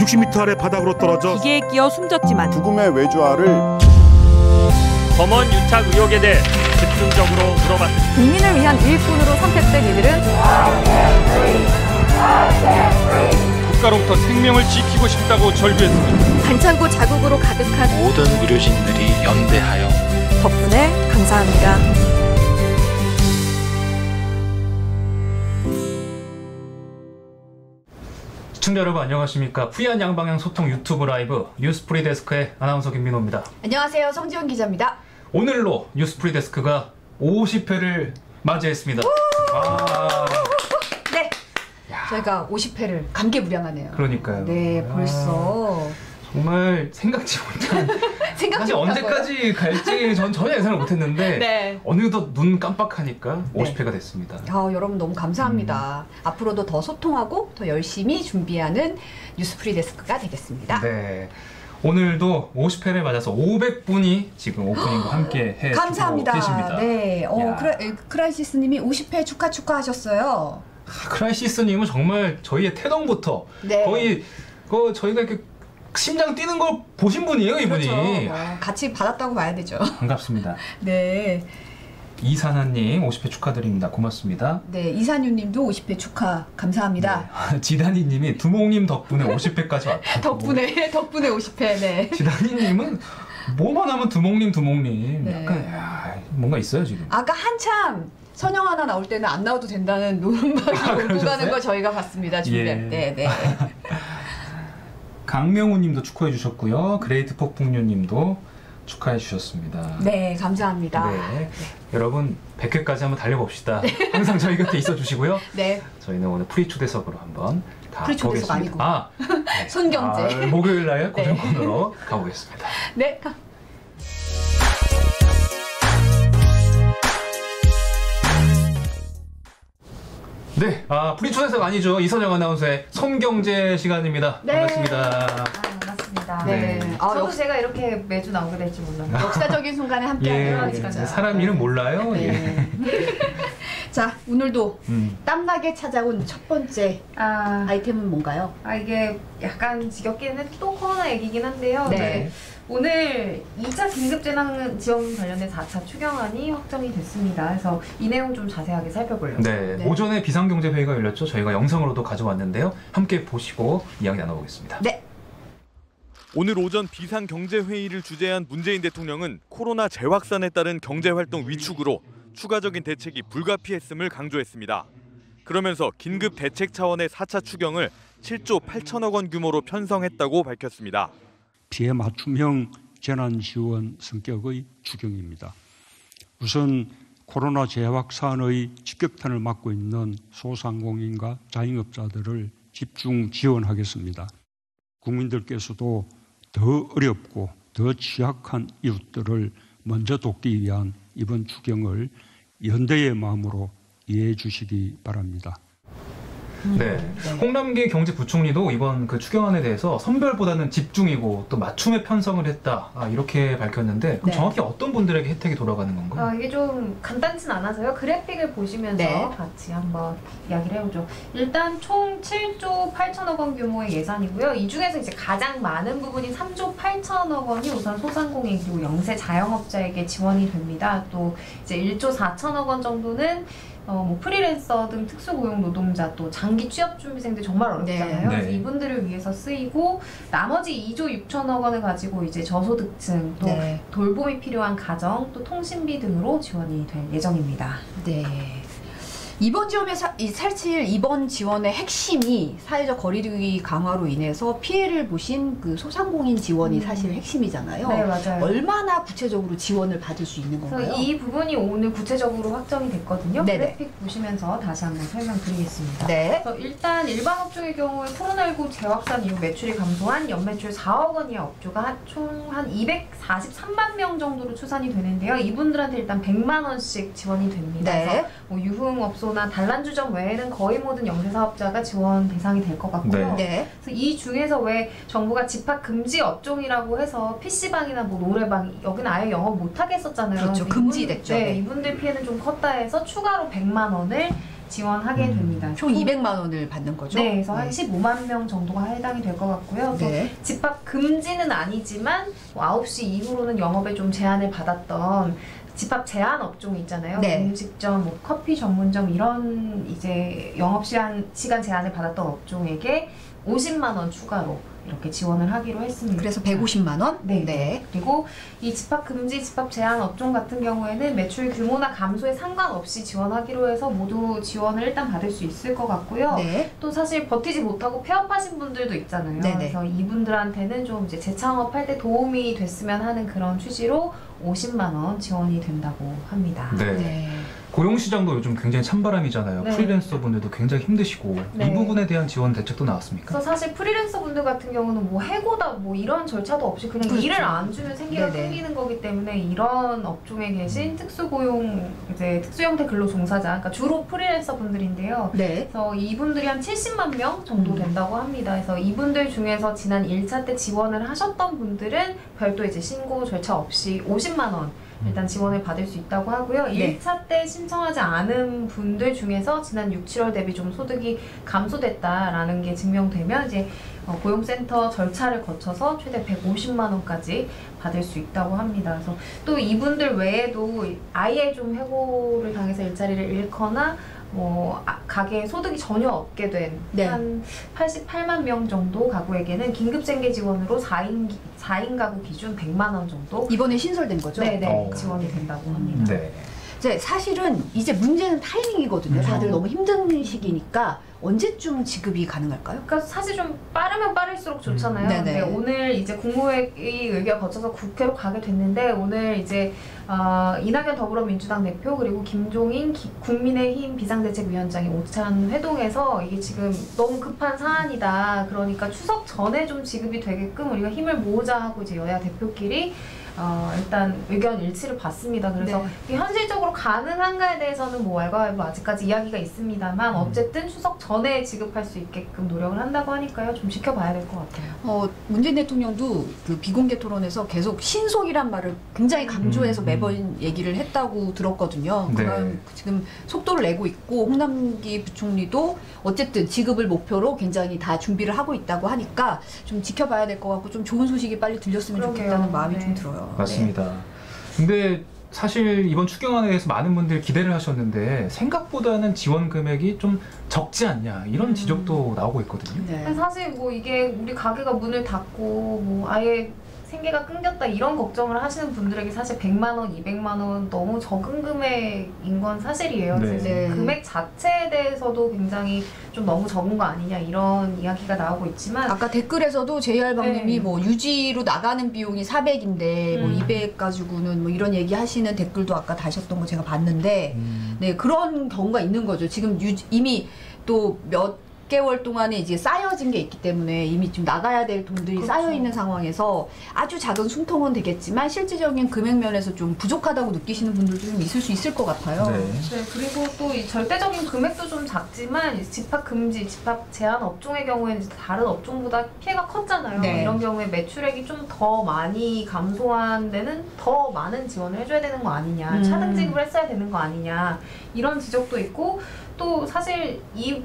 160m 아래 바닥으로 떨어져 기계에 끼어 숨졌지만 죽음의 외주화를 검언 유착 의혹에 대해 집중적으로 물어봤습니다. 국민을 위한 일꾼으로 선택된 이들은 국가로부터 생명을 지키고 싶다고 절규했습니다. 반창고 자국으로 가득한 모든 의료진들이 연대하여 덕분에 감사합니다. 시청자 여러분 안녕하십니까. 푸이한 양방향 소통 유튜브 라이브 뉴스프리 데스크의 아나운서 김민호입니다. 안녕하세요. 성지원 기자입니다. 오늘로 뉴스프리 데스크가 50회를 맞이했습니다. 네, 저희가 50회를 감개무량하네요. 그러니까요. 네, 벌써 정말 생각지 못한 생각지 사실 못한 언제까지 갈지 전 전혀 예상을 못했는데 네. 어느덧 눈 깜빡하니까 네. 50회가 됐습니다. 여러분 너무 감사합니다. 앞으로도 더 소통하고 더 열심히 준비하는 뉴스프리 데스크가 되겠습니다. 네. 오늘도 50회를 맞아서 500분이 지금 오프닝과 함께 해주고 감사합니다. 계십니다. 네, 크라이시스님이 50회 축하하셨어요. 크라이시스님은 정말 저희의 태동부터 네. 거의 저희가 이렇게 심장 뛰는 걸 보신 분이에요, 이분이. 그렇죠. 같이 받았다고 봐야 되죠. 반갑습니다. 네. 이산하님 50회 축하드립니다. 고맙습니다. 네, 이산유님도 50회 축하 감사합니다. 네. 지단이님이 두목님 덕분에 50회까지 왔다. 덕분에 50회. 네. 지단이님은 뭐만 하면 두목님. 네. 약간 뭔가 있어요 지금. 아까 한참 선영 하나 나올 때는 안 나와도 된다는 노름박이 오고 가는 거 저희가 봤습니다. 준비할 때. 네. 강명우님도 축하해 주셨고요. 그레이트 폭풍류님도 축하해 주셨습니다. 네, 감사합니다. 네. 여러분 100회까지 한번 달려봅시다. 항상 저희 곁에 있어 주시고요. 네. 저희는 오늘 프리 초대석으로 한번 프리초대석 아니고. 네. 손경제. 목요일 날 고정 네. 코너로 가보겠습니다. 네. 네, 프리 초대석 아니죠. 이선영 아나운서의 손경제 시간입니다. 네. 반갑습니다. 반갑습니다. 네. 저도 제가 이렇게 매주 나오게 될지 몰랐네요. 역사적인 순간에 함께하는 진짜 사람 이름 몰라요. 네. 자, 오늘도 땀나게 찾아온 첫 번째 아이템은 뭔가요? 이게 약간 지겹기는 해. 또 코로나 얘기긴 한데요. 네. 오늘 2차 긴급재난지원 관련된 4차 추경안이 확정이 됐습니다. 그래서 이 내용 좀 자세하게 살펴보려고. 네, 오전에 비상경제회의가 열렸죠. 저희가 영상으로도 가져왔는데요. 함께 보시고 이야기 나눠보겠습니다. 네. 오늘 오전 비상경제회의를 주재한 문재인 대통령은 코로나 재확산에 따른 경제활동 위축으로 추가적인 대책이 불가피했음을 강조했습니다. 그러면서 긴급 대책 차원의 4차 추경을 7조 8천억 원 규모로 편성했다고 밝혔습니다. 피해 맞춤형 재난지원 성격의 추경입니다. 우선 코로나 재확산의 직격탄을 맞고 있는 소상공인과 자영업자들을 집중 지원하겠습니다. 국민들께서도 더 어렵고 더 취약한 이웃들을 먼저 돕기 위한 이번 추경을 연대의 마음으로 이해해 주시기 바랍니다. 네. 홍남기 경제부총리도 이번 그 추경안에 대해서 선별보다는 집중이고 또 맞춤에 편성을 했다 이렇게 밝혔는데 그럼 정확히 어떤 분들에게 혜택이 돌아가는 건가요? 이게 좀 간단진 않아서요. 그래픽을 보시면서 같이 한번 이야기를 해보죠. 일단 총 7조 8천억 원 규모의 예산이고요. 이 중에서 이제 가장 많은 부분인 3조 8천억 원이 우선 소상공인 그리고 영세 자영업자에게 지원이 됩니다. 또 이제 1조 4천억 원 정도는 프리랜서 등 특수고용 노동자 또 장기 취업준비생들 정말 어렵잖아요. 그래서 이분들을 위해서 쓰이고 나머지 2조 6천억 원을 가지고 이제 저소득층 또 돌봄이 필요한 가정 또 통신비 등으로 지원이 될 예정입니다. 네. 이번 지원의 핵심이 사회적 거리두기 강화로 인해서 피해를 보신 그 소상공인 지원이 사실 핵심이잖아요. 네, 맞아요. 얼마나 구체적으로 지원을 받을 수 있는 건가요? 그래서 이 부분이 오늘 구체적으로 확정이 됐거든요. 네네. 그래픽 보시면서 다시 한번 설명드리겠습니다. 네. 그래서 일단 일반 업종의 경우에 코로나19 재확산 이후 매출이 감소한 연매출 4억 원 이하 업주가 총 한 243만 명 정도로 추산이 되는데요. 이분들한테 일단 100만 원씩 지원이 됩니다. 그래서 뭐 유흥업소나 단란주점 외에는 거의 모든 영세사업자가 지원 대상이 될 것 같고요. 그래서 이 중에서 왜 정부가 집합 금지 업종이라고 해서 PC방이나 뭐 노래방 여기는 아예 영업 못하게 했었잖아요. 그렇죠. 금지됐죠. 이분들 피해는 좀 컸다 해서 추가로 100만 원을 지원하게 됩니다. 총 200만 원을 받는 거죠? 네, 그래서 한 15만 명 정도가 해당이 될 것 같고요. 네. 집합 금지는 아니지만 뭐 9시 이후로는 영업에 좀 제한을 받았던 집합 제한 업종이 있잖아요. 네. 음식점, 뭐 커피 전문점 이런 이제 영업 시간 제한을 받았던 업종에게 50만 원 추가로 이렇게 지원을 하기로 했습니다. 그래서 150만 원? 네. 그리고 이 집합 금지, 집합 제한 업종 같은 경우에는 매출 규모나 감소에 상관없이 지원하기로 해서 모두 지원을 일단 받을 수 있을 것 같고요. 네. 또 사실 버티지 못하고 폐업하신 분들도 있잖아요. 네네. 그래서 이분들한테는 좀 이제 재창업할 때 도움이 됐으면 하는 그런 취지로 50만 원 지원이 된다고 합니다. 네. 네. 고용시장도 요즘 굉장히 찬바람이잖아요. 네. 프리랜서 분들도 굉장히 힘드시고 네. 이 부분에 대한 지원 대책도 나왔습니까? 그래서 사실 프리랜서 분들 같은 경우는 뭐 해고다 뭐 이런 절차도 없이 그냥 그렇죠. 일을 안 주면 생계가 네네. 끊기는 거기 때문에 이런 업종에 계신 특수고용 이제 특수형태 근로종사자, 그러니까 주로 프리랜서 분들인데요. 네. 그래서 이분들이 한 70만 명 정도 된다고 합니다. 그래서 이분들 중에서 지난 1차 때 지원을 하셨던 분들은 별도 이제 신고 절차 없이 50만 원 일단 지원을 받을 수 있다고 하고요. 네. 1차 때 신청하지 않은 분들 중에서 지난 6, 7월 대비 좀 소득이 감소됐다라는 게 증명되면 이제 고용센터 절차를 거쳐서 최대 150만 원까지 받을 수 있다고 합니다. 그래서 또 이분들 외에도 아예 좀 해고를 당해서 일자리를 잃거나 뭐 가게에 소득이 전혀 없게 된 한 88만 명 정도 가구에게는 긴급생계 지원으로 4인 가구 기준 100만 원 정도 이번에 신설된 거죠? 네네 지원이 된다고 합니다. 네. 이제 사실은 이제 문제는 타이밍이거든요. 다들 너무 힘든 시기니까 언제쯤 지급이 가능할까요? 그러니까 사실 좀 빠르면 빠를수록 좋잖아요. 네네. 근데 오늘 이제 국무회의 의결 거쳐서 국회로 가게 됐는데 오늘 이제 이낙연 더불어민주당 대표 그리고 김종인 국민의힘 비상대책위원장이 오찬 회동에서 이게 지금 너무 급한 사안이다. 그러니까 추석 전에 좀 지급이 되게끔 우리가 힘을 모으자 하고 이제 여야 대표끼리 일단 의견 일치를 봤습니다. 그래서 이게 현실적으로 가능한가에 대해서는 뭐 왈가왈부 아직까지 이야기가 있습니다만 어쨌든 추석 전에 지급할 수 있게끔 노력을 한다고 하니까요. 좀 지켜봐야 될 것 같아요. 문재인 대통령도 그 비공개 토론에서 계속 신속이란 말을 굉장히 강조해서 매번 얘기를 했다고 들었거든요. 네. 그럼 지금 속도를 내고 있고 홍남기 부총리도 어쨌든 지급을 목표로 굉장히 다 준비를 하고 있다고 하니까 좀 지켜봐야 될 것 같고 좀 좋은 소식이 빨리 들렸으면 그러게요. 좋겠다는 마음이 네. 좀 들어요. 맞습니다. 근데 사실 이번 추경안에 대해서 많은 분들이 기대를 하셨는데 생각보다는 지원 금액이 좀 적지 않냐 이런 지적도 나오고 있거든요. 네. 근데 사실 뭐 이게 우리 가게가 문을 닫고 뭐 아예 생계가 끊겼다 이런 걱정을 하시는 분들에게 사실 100만 원, 200만 원 너무 적은 금액인 건 사실이에요. 네. 그래서 네. 금액 자체에 대해서도 굉장히 좀 너무 적은 거 아니냐 이런 이야기가 나오고 있지만 아까 댓글에서도 JR방님이 네. 뭐 유지로 나가는 비용이 400인데 뭐 200 가지고는 뭐 이런 얘기 하시는 댓글도 아까 다셨던 거 제가 봤는데 네 그런 경우가 있는 거죠. 지금 이미 또 몇 개월 동안에 이제 쌓여진 게 있기 때문에 이미 좀 나가야 될 돈들이 그렇죠. 쌓여 있는 상황에서 아주 작은 숨통은 되겠지만 실질적인 금액 면에서 좀 부족하다고 느끼시는 분들도 좀 있을 수 있을 것 같아요. 네. 네, 그리고 또 이 절대적인 금액도 좀 작지만 집합 금지, 집합 제한 업종의 경우에는 이제 다른 업종보다 피해가 컸잖아요. 네. 이런 경우에 매출액이 좀 더 많이 감소한 데는 더 많은 지원을 해줘야 되는 거 아니냐, 차등 지급을 했어야 되는 거 아니냐 이런 지적도 있고 또 사실 이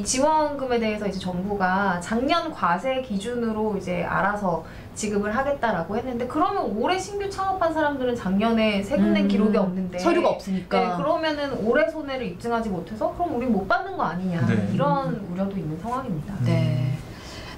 지원금에 대해서 이제 정부가 작년 과세 기준으로 이제 알아서 지급을 하겠다라고 했는데 그러면 올해 신규 창업한 사람들은 작년에 세금 낸 기록이 없는데 서류가 없으니까. 네, 그러면은 올해 손해를 입증하지 못해서 그럼 우리 못 받는 거 아니냐 네. 이런 우려도 있는 상황입니다. 네.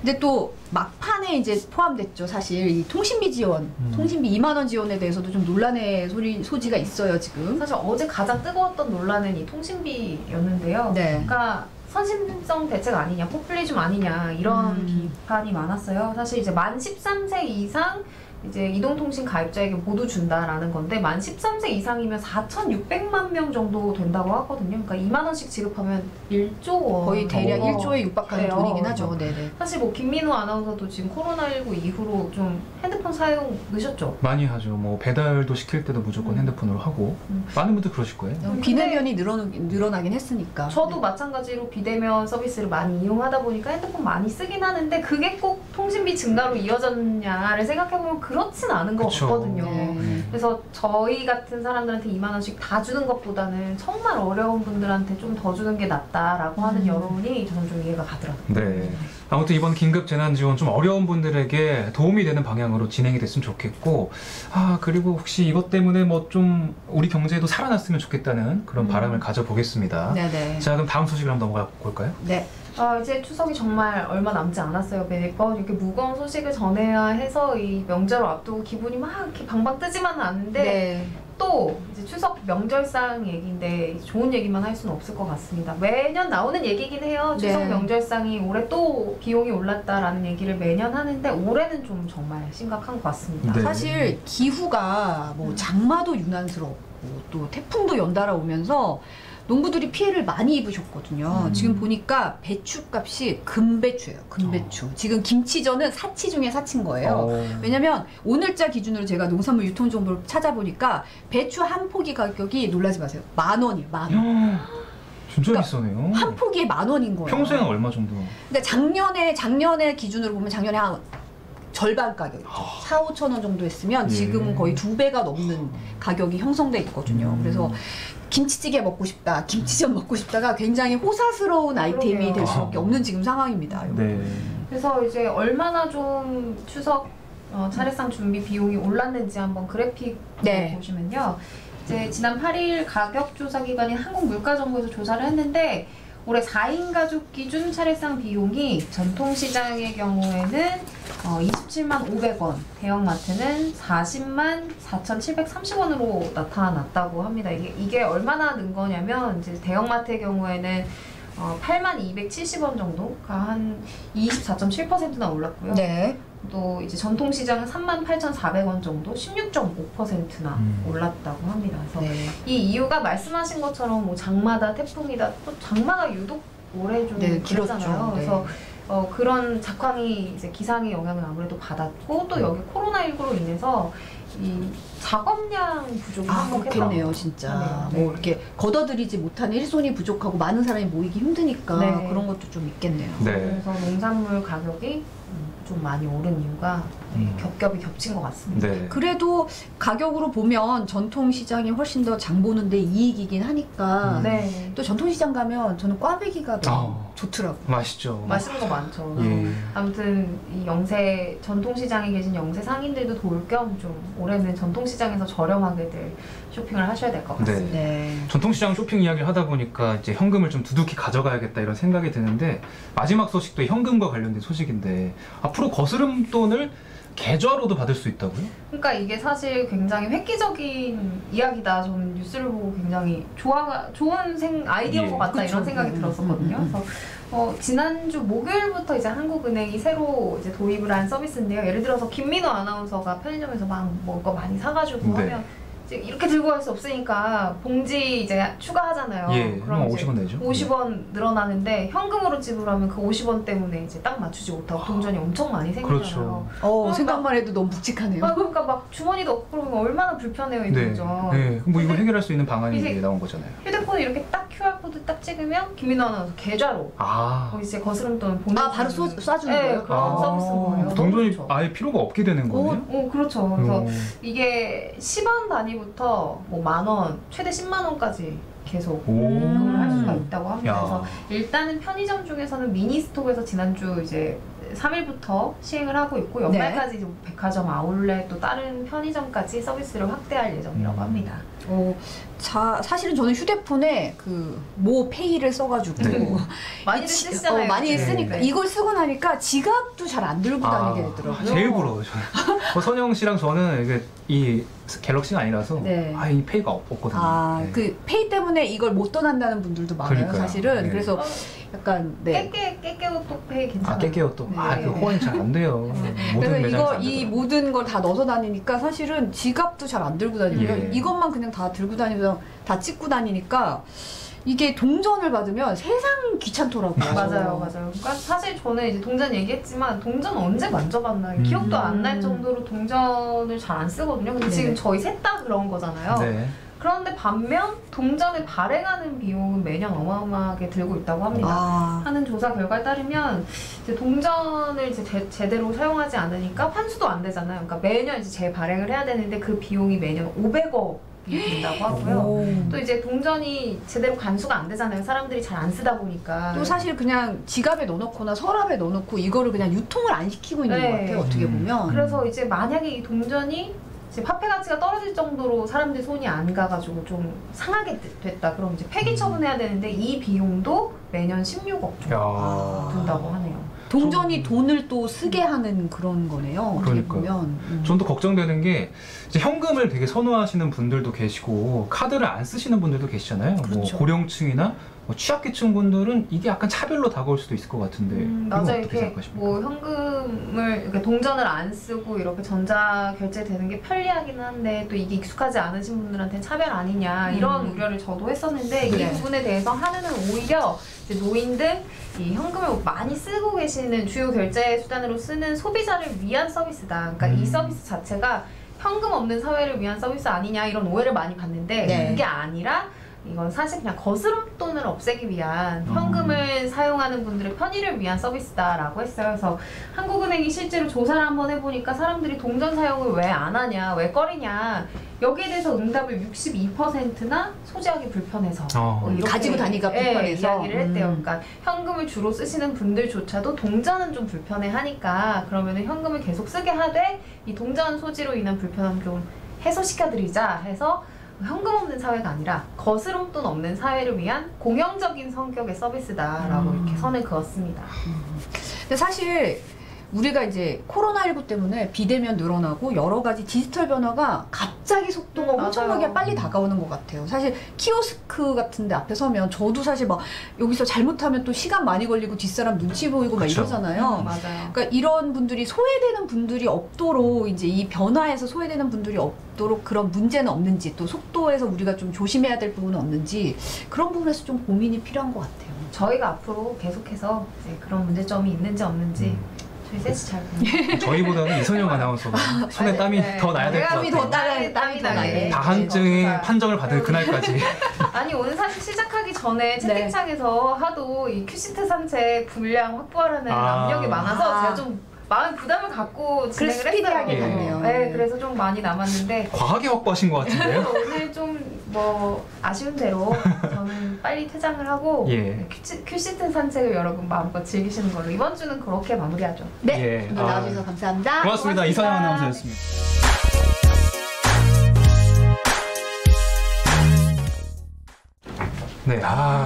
근데 또 막판에 이제 포함됐죠. 사실 이 통신비 지원, 통신비 2만 원 지원에 대해서도 좀 논란의 소지가 있어요 지금. 사실 어제 가장 뜨거웠던 논란은 이 통신비였는데요. 네. 그러니까 선심성 대책 아니냐, 포퓰리즘 아니냐 이런 비판이 많았어요. 사실 이제 만 13세 이상 이제 이동통신 가입자에게 모두 준다라는 건데 만 13세 이상이면 4,600만 명 정도 된다고 하거든요. 그러니까 2만 원씩 지급하면 1조 원. 거의 대략 1조에 육박하는 그래요. 돈이긴 하죠. 네네. 사실 뭐 김민우 아나운서도 지금 코로나19 이후로 좀 핸드폰 사용 늦었죠? 많이 하죠. 뭐 배달도 시킬 때도 무조건 핸드폰으로 하고 많은 분들 그러실 거예요. 비대면이 늘어나긴 했으니까. 저도 마찬가지로 비대면 서비스를 많이 이용하다 보니까 핸드폰 많이 쓰긴 하는데 그게 꼭 통신비 증가로 이어졌냐를 생각해보면 그렇진 않은 것 그쵸. 같거든요. 네. 그래서 저희 같은 사람들한테 2만 원씩 다 주는 것보다는 정말 어려운 분들한테 좀 더 주는 게 낫다라고 하는 여론이 저는 좀 이해가 가더라고요. 네. 아무튼 이번 긴급 재난 지원 좀 어려운 분들에게 도움이 되는 방향으로 진행이 됐으면 좋겠고, 그리고 혹시 이것 때문에 뭐 좀 우리 경제도 살아났으면 좋겠다는 그런 바람을 가져보겠습니다. 네네. 자, 그럼 다음 소식을 한번 넘어가 볼까요? 네. 이제 추석이 정말 얼마 남지 않았어요. 매번 이렇게 무거운 소식을 전해야 해서 이 명절을 앞두고 기분이 막 이렇게 방방 뜨지만은 않는데 네. 또 이제 추석 명절상 얘기인데 좋은 얘기만 할 수는 없을 것 같습니다. 매년 나오는 얘기긴 해요. 추석 네. 명절상이 올해 또 비용이 올랐다라는 얘기를 매년 하는데 올해는 좀 정말 심각한 것 같습니다. 네. 사실 기후가 뭐 장마도 유난스럽고 또 태풍도 연달아 오면서 농부들이 피해를 많이 입으셨거든요. 지금 보니까 배추값이 금배추예요. 금배추. 지금 김치전은 사치 중에 사치인 거예요. 왜냐면 오늘자 기준으로 제가 농산물 유통 정보를 찾아보니까 배추 한 포기 가격이 놀라지 마세요. 10,000원이에요. 10,000원. 진짜 그러니까 비싸네요. 한 포기에 10,000원인 거예요. 평소에는 얼마 정도? 그러니까 작년에 기준으로 보면 작년에 한 절반 가격이죠. 4,000~5,000원 정도 했으면 지금은 거의 2배가 넘는 가격이 형성돼 있거든요. 그래서 김치찌개 먹고 싶다, 김치전 먹고 싶다가 굉장히 호사스러운 아이템이 그러게요. 될 수밖에 없는 지금 상황입니다. 네. 그래서 이제 얼마나 좀 추석 차례상 준비 비용이 올랐는지 한번 그래픽 네. 보시면요. 이제 지난 8일 가격 조사 기관인 한국물가정보에서 조사를 했는데 올해 4인 가족 기준 차례상 비용이 전통시장의 경우에는 27만 500원, 대형마트는 40만 4,730원으로 나타났다고 합니다. 이게 얼마나 는 거냐면 이제 대형마트의 경우에는 8만 270원 정도가 한 24.7%나 올랐고요. 네. 또 이제 전통시장은 38,400원 정도, 16.5%나 올랐다고 합니다. 그래서 네. 이 이유가 말씀하신 것처럼 뭐 장마다 태풍이다, 또 장마가 유독 올해 좀 네, 길었잖아요. 길었죠. 그래서 그런 작황이 이제 기상의 영향을 아무래도 받았고 또 여기 코로나19로 인해서 이 작업량 부족이 그렇겠네요, 진짜. 네. 뭐 이렇게 걷어들이지 못하는 일손이 부족하고 많은 사람이 모이기 힘드니까 네. 그런 것도 좀 있겠네요. 네. 그래서 농산물 가격이 좀 많이 오른 이유가 겹겹이 겹친 것 같습니다. 네. 그래도 가격으로 보면 전통시장이 훨씬 더 장 보는데 이익이긴 하니까 네. 또 전통시장 가면 저는 꽈배기가 너무 아. 좋더라고요. 맛있죠. 맛있는 거 많죠. 예. 아무튼 이 영세 전통시장에 계신 영세 상인들도 도울 겸 좀 올해는 전통시장에서 저렴하게들 쇼핑을 하셔야 될 것 같습니다. 네. 전통시장 쇼핑 이야기를 하다 보니까 이제 현금을 좀 두둑히 가져가야겠다 이런 생각이 드는데 마지막 소식도 현금과 관련된 소식인데 앞으로 거스름돈을 계좌로도 받을 수 있다고요? 그러니까 이게 사실 굉장히 획기적인 이야기다. 저는 뉴스를 보고 굉장히 좋은 아이디어인 예. 것 같다 이런 생각이 들었었거든요. 그래서 지난주 목요일부터 이제 한국은행이 새로 이제 도입을 한 서비스인데요. 예를 들어서 김민호 아나운서가 편의점에서 막 먹을 거 많이 사가지고 네. 하면 이제 이렇게 들고 갈 수 없으니까 봉지 이제 추가하잖아요. 예, 그럼 이제 50원 내죠. 50원 늘어나는데 현금으로 지불하면 그 50원 때문에 이제 딱 맞추지 못하고 동전이 엄청 많이 생기잖아요. 그렇죠. 생각만 해도 너무 묵직하네요. 그러니까 막 주머니도 없고 그러면 얼마나 불편해요 이 네. 동전. 네. 뭐 이거 해결할 수 있는 방안이 이제 나온 거잖아요. 휴대폰에 이렇게 딱 QR코드 딱 찍으면 김민호 아나운서 계좌로 거기 이제 거스름돈 보내. 바로 쏴주는 네, 거예요? 그런 서비스인 거예요. 동전이 너무 좋죠. 아예 필요가 없게 되는 거네요. 그렇죠. 그래서 이게 10원 단위부터 뭐 10,000원, 최대 10만 원까지 계속 입금을 할 수가 있다고 합니다. 그래서 일단은 편의점 중에서는 미니스톱에서 지난주 이제 3일부터 시행을 하고 있고 연말까지 이제 백화점, 아울렛 또 다른 편의점까지 서비스를 확대할 예정이라고 합니다. 사실은 저는 휴대폰에 그 모페이를 써가지고 많이들 쓰시잖아요. 많이 쓰니까 이걸 쓰고 나니까 지갑도 잘 안 들고 다니게 되더라고요. 제일 부러워요 저는. 선영 씨랑 저는 이게 이 갤럭시가 아니라서 이 페이가 없거든요. 그 페이 때문에 이걸 못 떠난다는 분들도 많아요. 그러니까요. 사실은. 네. 그래서 약간 깨깨오 페이 괜찮아요. 깨깨오 또. 그 호환이 잘 안 돼요. 그래서 이 모든 걸 다 넣어서 다니니까 사실은 지갑도 잘 안 들고 다니고요. 이것만 그냥 다 들고 다니면서 다 찍고 다니니까 이게 동전을 받으면 세상 귀찮더라고요. 맞아요. 그러니까 사실 저는 이제 동전 얘기했지만 동전 언제 만져봤나 기억도 안 날 정도로 동전을 잘 안 쓰거든요. 근데 지금 저희 셋 다 그런 거잖아요. 그런데 반면 동전을 발행하는 비용은 매년 어마어마하게 들고 있다고 합니다. 하는 조사 결과에 따르면 이제 동전을 이제 제대로 사용하지 않으니까 환수도 안 되잖아요. 그러니까 매년 이제 재발행을 해야 되는데 그 비용이 매년 500억이 든다고 하고요. 또 이제 동전이 제대로 간수가 안 되잖아요. 사람들이 잘 안 쓰다 보니까. 또 사실 그냥 지갑에 넣어놓거나 서랍에 넣어놓고 이거를 그냥 유통을 안 시키고 있는 것 같아요. 어떻게 보면. 그래서 이제 만약에 이 동전이 이제 화폐 가치가 떨어질 정도로 사람들 손이 안 가가지고 좀 상하게 됐다. 그럼 이제 폐기 처분해야 되는데 이 비용도 매년 16억 정도 든다고 하네요. 동전이 돈을 또 쓰게 하는 그런 거네요. 어떻게 보면. 전 또 걱정되는 게 이제 현금을 되게 선호하시는 분들도 계시고 카드를 안 쓰시는 분들도 계시잖아요. 그렇죠. 뭐 고령층이나 뭐 취약계층 분들은 이게 약간 차별로 다가올 수도 있을 것 같은데 맞아요. 어떻게 이렇게 생각하십니까? 뭐 현금을 이렇게 동전을 안 쓰고 이렇게 전자 결제되는 게 편리하기는 한데 또 이게 익숙하지 않으신 분들한테는 차별 아니냐 이런 우려를 저도 했었는데 이 부분에 대해서 한은은 오히려 이제 노인 등 이 현금을 많이 쓰고 계시는 주요 결제 수단으로 쓰는 소비자를 위한 서비스다. 그러니까 이 서비스 자체가 현금 없는 사회를 위한 서비스 아니냐 이런 오해를 많이 받는데 그게 아니라 이건 사실 그냥 거스름돈을 없애기 위한 현금을 사용하는 분들의 편의를 위한 서비스다라고 했어요. 그래서 한국은행이 실제로 조사를 한번 해보니까 사람들이 동전 사용을 왜 안 하냐, 왜 꺼리냐 여기에 대해서 응답을 62%나 소지하기 불편해서 뭐 이렇게 가지고 다니기가 불편해서 이야기를 했대요. 그러니까 현금을 주로 쓰시는 분들조차도 동전은 좀 불편해하니까 그러면은 현금을 계속 쓰게 하되 이 동전 소지로 인한 불편함 좀 해소시켜드리자 해서 현금 없는 사회가 아니라 거스름돈 없는 사회를 위한 공영적인 성격의 서비스다라고 이렇게 선을 그었습니다. 근데 사실 우리가 이제 코로나19 때문에 비대면 늘어나고 여러 가지 디지털 변화가 갑자기 속도가 엄청나게 빨리 다가오는 것 같아요. 사실 키오스크 같은 데 앞에 서면 저도 사실 막 여기서 잘못하면 또 시간 많이 걸리고 뒷사람 눈치 보이고 막 이러잖아요. 맞아요. 그러니까 이런 분들이 소외되는 분들이 없도록 이제 이 변화에서 소외되는 분들이 없도록 그런 문제는 없는지 또 속도에서 우리가 좀 조심해야 될 부분은 없는지 그런 부분에서 좀 고민이 필요한 것 같아요. 저희가 앞으로 계속해서 이제 그런 문제점이 있는지 없는지 저희 셋이 잘 보는 저희보다는 이선영 아나운서가 손에 땀이 더 나야 될 것 같아요. 땀이 더 나게. 다한증의 판정을 받을 그날까지. 아니 오늘 사실 시작하기 전에 채팅창에서 하도 이 큐시트 산책 분량 확보하라는 압력이 많아서 제가 좀 마음 부담을 갖고 진행을 스피디하게 했어요. 갔네요. 네, 그래서 좀 많이 남았는데 과하게 확보하신 것 같은데요? 오늘 좀 뭐 아쉬운 대로 저는 빨리 퇴장을 하고 큐시트 산책을 여러분 마음껏 즐기시는 걸로 이번 주는 그렇게 마무리하죠. 네, 오늘 나와주셔서 감사합니다. 고맙습니다. 이선영 아나운서였습니다. 네,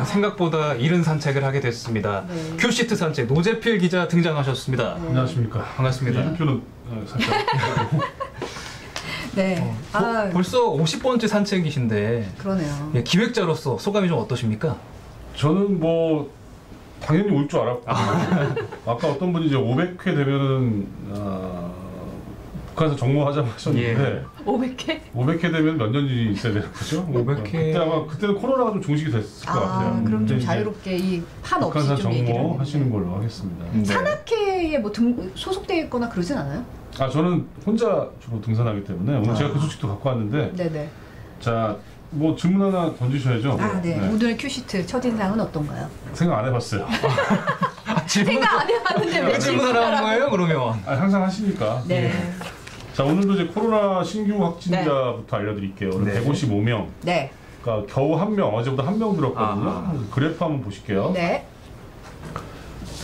생각보다 이른 산책을 하게 됐습니다. 큐시트 산책 노재필 기자 등장하셨습니다. 안녕하십니까. 반갑습니다. 이름표는 살짝. 네. 벌써 50번째 산책이신데. 그러네요. 기획자로서 소감이 좀 어떠십니까? 저는 뭐 당연히 올 줄 알았고 아까 어떤 분이 이제 500회 되면은 북한에서 정모하자고 하셨는데 500회 되면 몇 년이 있어야 되는 거죠? 500회 그때는 코로나가 좀 종식이 됐을 것 같아요. 그럼 좀 자유롭게 이 판 없이 북한에서 좀 얘기를 정모하시는 걸로 하겠습니다. 산악회에 뭐 소속되어 있거나 그러진 않아요? 저는 혼자 주로 등산하기 때문에 오늘 제가 그 소식도 갖고 왔는데 네네. 자, 뭐 질문 하나 던지셔야죠. 네. 오늘 큐시트 첫인상은 어떤가요? 생각 안 해봤어요. 생각 안 해봤는데 왜 질문하러 한 거예요, 그러면? 항상 하시니까. 네. 자, 오늘도 이제 코로나 신규 확진자부터 알려드릴게요. 오늘 155명. 네. 그러니까 겨우 1명, 어제보다 1명 늘었거든요. 그래프 한번 보실게요. 네.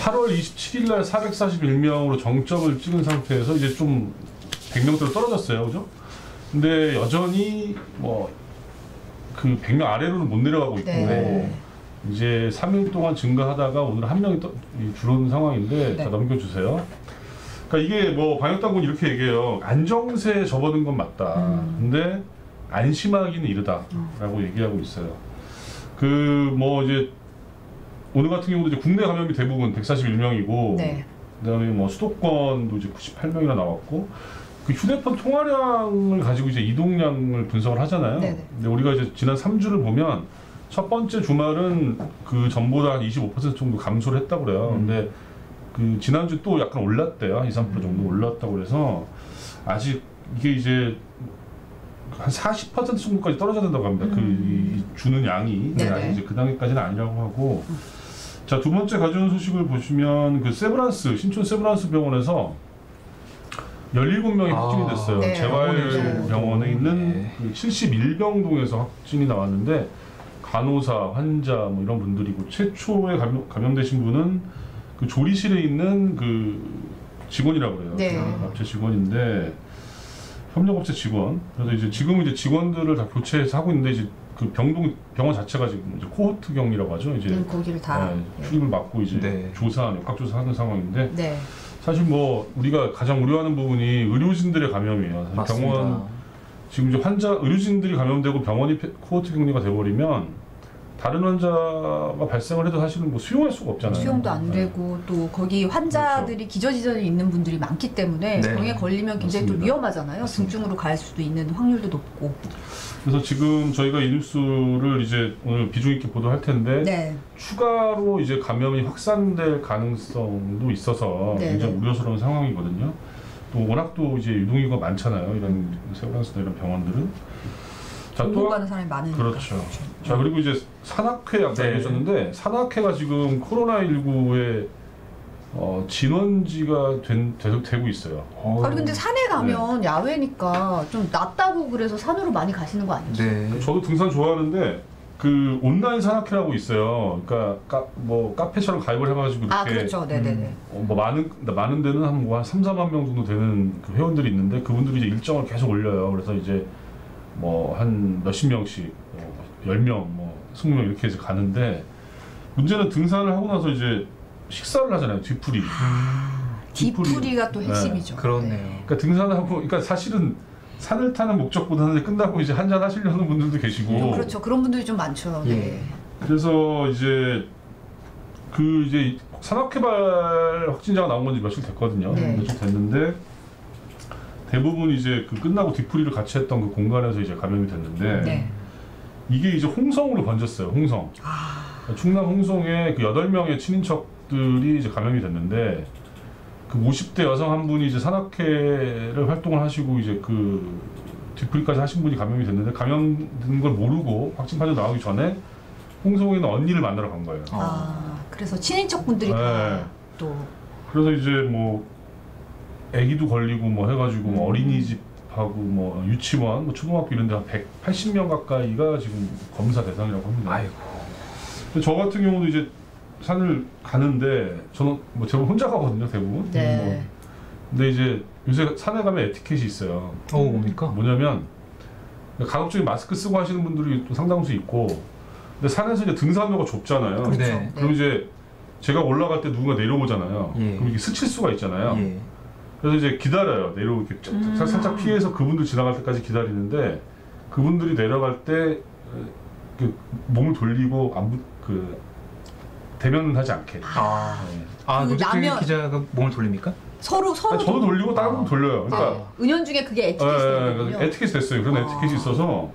8월 27일 날 441명으로 정점을 찍은 상태에서 이제 좀 100명대로 떨어졌어요. 그죠? 근데 여전히 뭐 그 100명 아래로는 못 내려가고 있고 이제 3일 동안 증가하다가 오늘 1명이 줄어든 상황인데 자, 넘겨주세요. 그러니까 이게 뭐 방역당국은 이렇게 얘기해요. 안정세에 접어든 건 맞다. 근데 안심하기는 이르다라고 얘기하고 있어요. 그 뭐 이제 오늘 같은 경우도 이제 국내 감염이 대부분 141명이고 그다음에 뭐 수도권도 이제 98명이나 나왔고 그 휴대폰 통화량을 가지고 이제 이동량을 분석을 하잖아요. 근데 우리가 이제 지난 3주를 보면 첫 번째 주말은 그 전보다 한 25% 정도 감소를 했다고 그래요. 근데 그 지난주 또 약간 올랐대요. 2~3% 정도 올랐다고 그래서 아직 이게 이제 한 40% 정도까지 떨어져야 된다고 합니다. 이 주는 양이. 네네. 아직 이제 그 단계까지는 아니라고 하고. 자, 두 번째 가져온 소식을 보시면 그 세브란스 신촌 세브란스 병원에서 17명이 확진이 됐어요. 네. 재활병원에 있는 네. 그 71병동에서 확진이 나왔는데 간호사, 환자 뭐 이런 분들이고 최초에 감염되신 분은 그 조리실에 있는 그 직원이라고 그래요. 네. 업체 직원인데 협력업체 직원. 그래서 이제 지금은 이제 직원들을 다 교체해서 하고 있는데 이제 그 병원 자체가 지금 이제 코호트 격리라고 하죠. 이제 거기를 다 출입을 막고 이제 네. 역학 조사하는 상황인데. 네. 사실 뭐 우리가 가장 우려하는 부분이 의료진들의 감염이에요. 맞습니다. 병원 지금 이제 의료진들이 감염되고 병원이 코호트 격리가 돼버리면 다른 환자가 발생을 해도 사실은 뭐 수용할 수가 없잖아요. 수용도 안 되고 또 거기 환자들이 그렇죠. 기저질환이 있는 분들이 많기 때문에 네. 병에 걸리면 굉장히 또 맞습니다. 위험하잖아요. 맞습니다. 중증으로 갈 수도 있는 확률도 높고. 그래서 지금 저희가 이 뉴스를 이제 오늘 비중 있게 보도할 텐데 네. 추가로 이제 감염이 확산될 가능성도 있어서 네, 굉장히 네. 우려스러운 상황이거든요. 또 워낙 또 이제 유동인구가 많잖아요. 이런 세브란스나 이런 병원들은. 자, 공부 가는 사람이 많으니까. 그렇죠. 자, 그리고 이제 산악회 아까 네. 얘기하셨는데 산악회가 지금 코로나19의 진원지가 되고 있어요. 아니 근데 산에 가면 야외니까 좀 낫다고 그래서 산으로 많이 가시는 거 아니죠? 네. 저도 등산 좋아하는데 그 온라인 산악회라고 있어요. 그러니까 뭐 카페처럼 가입을 해가지고 이렇게 아 그렇죠. 네네네. 뭐 많은 데는 한 3, 4만 명 정도 되는 그 회원들이 있는데 그분들이 이제 일정을 계속 올려요. 그래서 이제 뭐 한 몇십 명씩 10명, 뭐 20명 이렇게 해서 가는데 문제는 등산을 하고 나서 이제 식사를 하잖아요. 뒤풀이. 뒤풀이가 또 핵심이죠. 그렇네요. 그러니까 등산하고 그러니까 사실은 산을 타는 목적보다는 끝나고 이제 한잔 하시려는 분들도 계시고. 그렇죠. 그런 분들이 좀 많죠. 예. 네. 그래서 이제 산악회발 확진자가 나온 건지 며칠 됐거든요. 네. 며칠 됐는데 대부분 이제 그 끝나고 뒤풀이를 같이 했던 그 공간에서 이제 감염이 됐는데 네. 이게 이제 홍성으로 번졌어요. 홍성. 충남 홍성에 그 8명의 친인척들이 이제 감염이 됐는데 그 50대 여성 한 분이 이제 산악회를 활동을 하시고 이제 그 뒤풀이까지 하신 분이 감염이 됐는데 감염된 걸 모르고 확진 판정 나오기 전에 홍성에 있는 언니를 만나러 간 거예요. 그래서 친인척 분들이 네. 다 또 그래서 이제 뭐 아기도 걸리고 뭐 해가지고 뭐 어린이집하고 뭐 유치원, 뭐 초등학교 이런 데 한 180명 가까이가 지금 검사 대상이라고 합니다. 아이고. 근데 저 같은 경우도 이제 산을 가는데 저는 뭐 대부분 혼자 가거든요, 대부분. 네. 근데 이제 요새 산에 가면 에티켓이 있어요. 뭡니까? 뭐냐면 가급적이 마스크 쓰고 하시는 분들이 또 상당수 있고, 근데 산에서 이제 등산로가 좁잖아요. 그렇죠. 네. 그럼 이제 제가 올라갈 때 누군가 내려오잖아요. 예. 그럼 이게 스칠 수가 있잖아요. 예. 그래서 이제 기다려요. 내려오게 살짝 피해서 그분들 지나갈 때까지 기다리는데 그분들이 내려갈 때 그 몸을 돌리고 대면은 하지 않게. 노재택 라면- 기자가 몸을 돌립니까? 서로 저도 돌리고 다른 분 돌려요. 그러니까 은연중에 그게 에티켓이 되거든요. 에티켓이 됐어요. 그런 에티켓이 있어서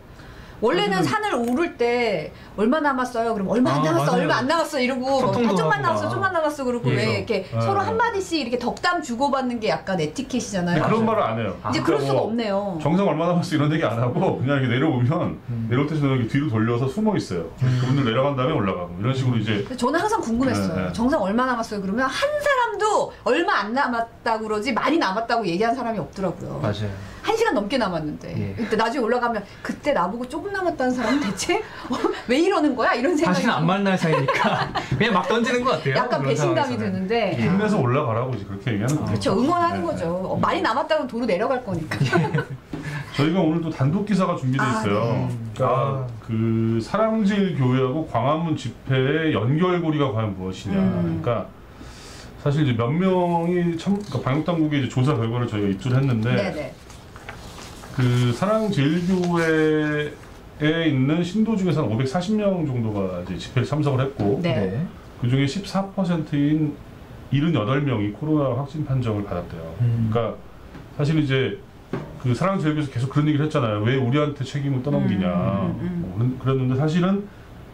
원래는 산을 오를 때 얼마 남았어요? 그럼 얼마 안 남았어, 맞아요. 얼마 안 남았어 이러고 소통도 좀만 하고 남았어, 막. 좀만 남았어 그러고 예. 왜 이렇게 서로 한 마디씩 이렇게 덕담 주고받는 게 약간 에티켓이잖아요. 근데 그런 말을 안 해요. 이제 그럴 그러니까 수가 뭐 없네요. 정상 얼마 남았어 이런 얘기 안 하고 그냥 이렇게 내려오면 내려올 때 저는 이렇게 뒤로 돌려서 숨어 있어요. 그분들 내려간 다음에 올라가고 이런 식으로 이제. 근데 저는 항상 궁금했어요. 네. 정상 얼마 남았어요? 그러면 한 사람도 얼마 안 남았다고 그러지 많이 남았다고 얘기한 사람이 없더라고요. 맞아요. 1시간 넘게 남았는데 예. 그때 나중에 올라가면 그때 나보고 조금 남았다는 사람은 대체 왜 이러는 거야? 이런 생각이 다시는 안 만날 사이니까 그냥 막 던지는 것 같아요. 약간 그런 배신감이 상황에서는. 드는데 힘내서 올라가라고 이제 그렇게 얘기하는 거죠. 그렇죠. 응원하는 네, 거죠. 많이 남았다면 도로 내려갈 거니까. 저희가 오늘 또 단독 기사가 준비돼 있어요. 네. 그러니까 그 사랑제일 교회하고 광화문 집회의 연결고리가 과연 무엇이냐. 그러니까 사실 이제 몇 명이 그러니까 방역 당국의 이제 조사 결과를 저희가 입수를 했는데 네네. 그 사랑제일교회에 있는 신도 중에서 한 540명 정도가 이제 집회에 참석을 했고 네. 그 중에 14%인 78명이 코로나 확진 판정을 받았대요. 그러니까 사실 이제 그 사랑제일교회에서 계속 그런 얘기를 했잖아요. 왜 우리한테 책임을 떠넘기냐. 뭐 그랬는데 사실은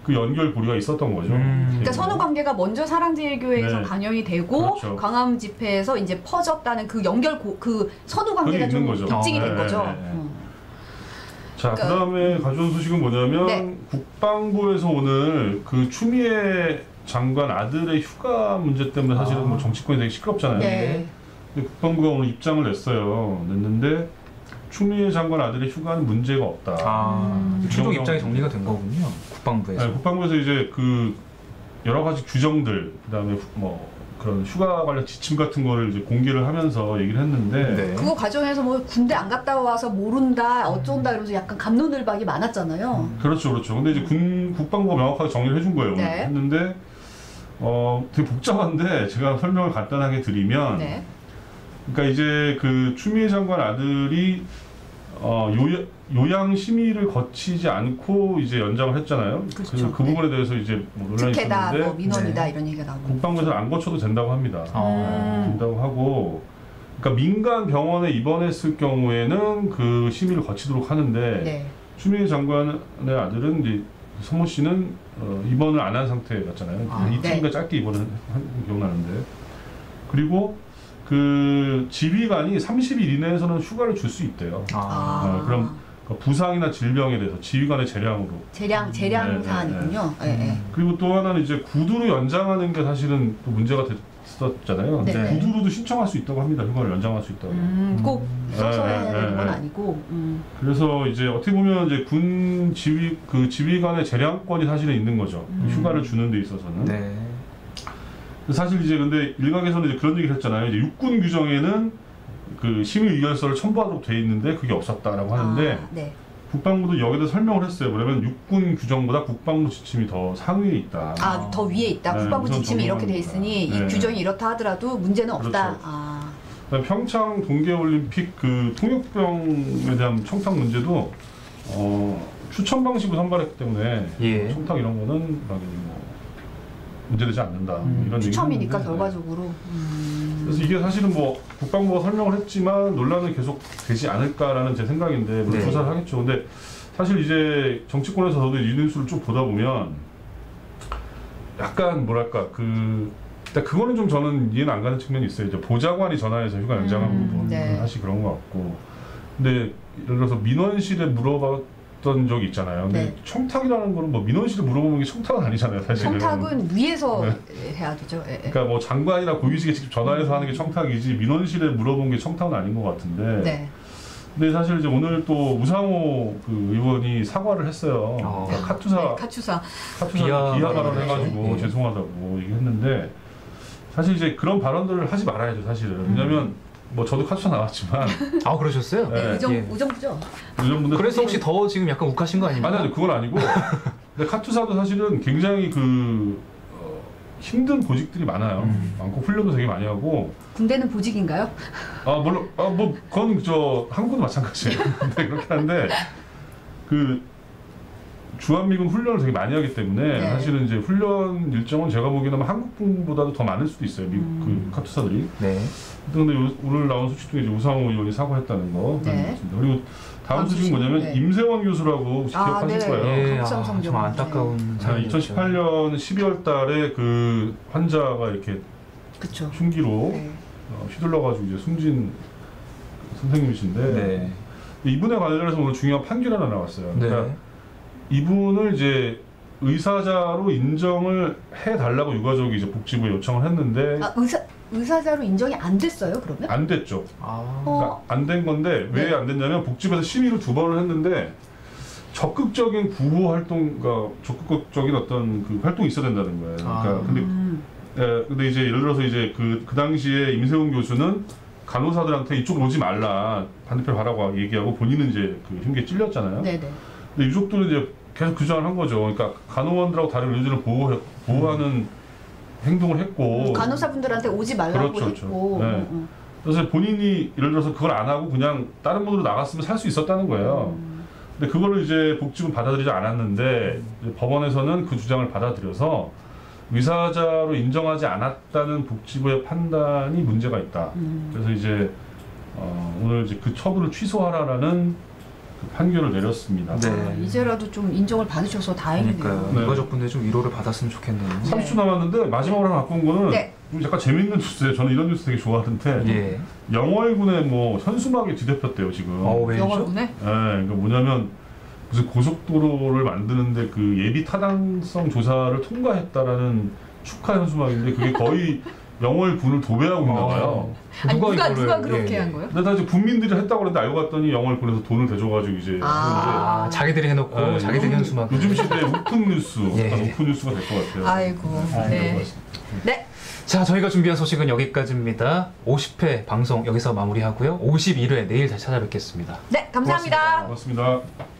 그 연결고리가 있었던 거죠. 그러니까 선후 관계가 먼저 사랑제일교회에서 네. 감염이 되고 그렇죠. 광화문 집회에서 이제 퍼졌다는 그 연결 그 선후 관계가 그게 좀 있는 거죠. 입증이 된 네, 거죠. 네, 네. 자, 그러니까- 그다음에 가져온 소식은 뭐냐면 네. 국방부에서 오늘 그 추미애 장관 아들의 휴가 문제 때문에 사실은 뭐 정치권이 되게 시끄럽잖아요. 네. 근데 국방부가 오늘 입장을 냈는데 추미애 장관 아들의 휴가는 문제가 없다. 최종 입장이 정리가 된 거군요. 국방부에서. 네, 국방부에서 이제 그 여러 가지 규정들, 그다음에 뭐 그런 휴가 관련 지침 같은 거를 이제 공개를 하면서 얘기를 했는데 네. 그거 과정에서 뭐 군대 안 갔다 와서 모른다, 어쩐다 이러면서 약간 감론을박이 많았잖아요. 그렇죠. 근데 이제 국방부가 명확하게 정리를 해준 거예요. 오늘. 네. 했는데 되게 복잡한데 제가 설명을 간단하게 드리면, 네. 그러니까 이제 그 추미애 장관 아들이 요양 심의를 거치지 않고 이제 연장을 했잖아요. 그렇죠. 그 부분에 대해서 이제 뭐 논란이 특혜다, 있었는데 뭐 민원이다 네. 이런 얘기가 나오고. 국방부에서는 안 거쳐도 된다고 합니다. 음. 된다고 하고, 그러니까 민간 병원에 입원했을 경우에는 그 심의를 거치도록 하는데 네. 추미애 장관의 아들은 이제 성모 씨는 입원을 안 한 상태였잖아요. 이틀인가 네. 짧게 입원을 한 기억나는데, 그리고 그 지휘관이 30일 이내에서는 휴가를 줄 수 있대요. 그럼 부상이나 질병에 대해서 지휘관의 재량으로. 재량 네, 사안이군요. 네, 네. 그리고 또 하나는 이제 구두로 연장하는 게 사실은 또 문제가 됐었잖아요. 네. 구두로도 신청할 수 있다고 합니다. 휴가를 연장할 수 있다고. 꼭 써서 네, 해야 되는 건 네. 아니고. 그래서 이제 어떻게 보면 이제 군 지휘관의 재량권이 사실은 있는 거죠. 휴가를 주는 데 있어서는. 네. 사실 이제 근데 일각에서는 이제 그런 얘기를 했잖아요. 이제 육군 규정에는 그 심의 의결서를 첨부하도록 돼 있는데 그게 없었다라고 하는데, 네. 국방부도 여기다 설명을 했어요. 뭐냐면 육군 규정보다 국방부 지침이 더 상위에 있다. 더 위에 있다. 네, 국방부 우선 지침이 이렇게 돼 적용합니다. 있으니 네. 이 규정이 이렇다 하더라도 문제는 없다. 그렇죠. 평창 동계올림픽 그 통역병에 대한 청탁 문제도 추천 방식으로 선발했기 때문에 예. 청탁 이런 거는 당연히 뭐 문제되지 않는다. 이런 추첨이니까 얘기를 했는데, 결과적으로. 그래서 이게 사실은 뭐 국방부가 설명을 했지만 논란은 계속 되지 않을까라는 제 생각인데, 물론 네. 조사를 하겠죠. 근데 사실 이제 정치권에서도 이 뉴스를 쭉 보다 보면 약간 뭐랄까 일단 그거는 좀 저는 이해는 안 가는 측면이 있어요. 이제 보좌관이 전화해서 휴가 연장한 부분 네. 사실 그런 것 같고, 근데 예를 들어서 민원실에 물어봤던 적이 있잖아요. 근데 네. 청탁이라는 거는 뭐 민원실에 물어보는 게 청탁은 아니잖아요, 사실은. 청탁은 위에서 해야 되죠. 예, 예. 그러니까 뭐 장관이나 고위직에 직접 전화해서 하는 게 청탁이지 민원실에 물어본 게 청탁은 아닌 것 같은데. 네. 근데 사실 이제 오늘 또 우상호 그 의원이 사과를 했어요. 그러니까 카투사 카투사. 비하 발언을 네. 해가지고 네. 죄송하다고 얘기했는데, 사실 이제 그런 발언들을 하지 말아야죠, 사실은. 왜냐면 뭐 저도 카투사 나왔지만 그러셨어요? 네. 우정부죠. 요즘 분들 그래서 혹시 더 지금 약간 욱하신 거 아닙니까? 아니 그건 아니고 근데 카투사도 사실은 굉장히 힘든 보직들이 많아요. 많고 훈련도 되게 많이 하고. 군대는 보직인가요? 물론 뭐 그건 한국도 마찬가지예요. 근데 그렇긴 한데 주한미군 훈련을 되게 많이 하기 때문에 네. 사실은 이제 훈련 일정은 제가 보기에는 한국군보다도 더 많을 수도 있어요. 미국 그 카투사들이. 네. 근데 오늘 나온 소식 중에 이제 우상호 의원이 사과했다는 거. 네. 그리고 다음 소식은 뭐냐면 네. 임세원 교수라고 기억하실 네. 거예요. 예, 극성성경. 좀 안타까운 사연이었죠. 2018년 12월 달에 그 환자가 이렇게 그쵸. 흉기로 네. 휘둘러가지고 이제 숨진 선생님이신데, 네. 이분에 관련해서 오늘 중요한 판결이 하나 나왔어요. 그러니까 네. 이분을 이제 의사자로 인정을 해달라고 유가족이 이제 복지부에 요청을 했는데 의사자로 인정이 안 됐어요, 그러면? 안 됐죠. 아. 그러니까 안 된 건데 왜 네. 안 됐냐면 복지부에서 심의를 2번을 했는데 적극적인 구호 활동, 그러니까 적극적인 어떤 그 활동이 있어야 된다는 거예요. 그러니까 근데 이제 예를 들어서 이제 그 당시에 임세훈 교수는 간호사들한테 이쪽으로 오지 말라, 반대편 가라고 얘기하고 본인은 이제 그 흉기에 찔렸잖아요. 네네. 근데 유족들은 이제 계속 주장을 한 거죠. 그러니까 간호원들하고 다른 의료진을 보호하는 행동을 했고, 간호사분들한테 오지 말라고 그렇죠, 했고. 네. 그래서 본인이 예를 들어서 그걸 안 하고 그냥 다른 분으로 나갔으면 살 수 있었다는 거예요. 근데 그거를 이제 복지부는 받아들이지 않았는데 이제 법원에서는 그 주장을 받아들여서 의사자로 인정하지 않았다는 복지부의 판단이 문제가 있다. 그래서 이제 오늘 이제 그 처분을 취소하라라는 그 판결을 내렸습니다. 네. 이제라도 좀 인정을 받으셔서 다행이네요. 그러니까요. 네. 유가족분들 좀 위로를 받았으면 좋겠네요. 30초 남았는데 마지막으로 하나 갖고 온 거는 네. 좀 약간 재밌는 뉴스예요. 저는 이런 뉴스 되게 좋아하는데 예. 영월군에 뭐 현수막이 뒤덮였대요 지금. 왜죠? 영월군에? 그러니까 뭐냐면 무슨 고속도로를 만드는데 그 예비 타당성 조사를 통과했다라는 축하 현수막인데 그게 거의 영월군을 도배하고 있나 봐요. 아니, 누가 이거를, 그렇게 예, 한 거예요? 근데 다 이제 국민들이 했다고 그랬는데 알고 봤더니 영월군에서 돈을 대줘가지고 이제 아, 자기들이 해놓고 하는데 자기들이 현수막. 요즘 시대의 오픈 뉴스, 예. 오픈 뉴스가 될 것 같아요. 아이고. 네. 네. 자, 저희가 준비한 소식은 여기까지입니다. 50회 방송 여기서 마무리하고요. 51회 내일 다시 찾아뵙겠습니다. 네, 감사합니다. 고맙습니다.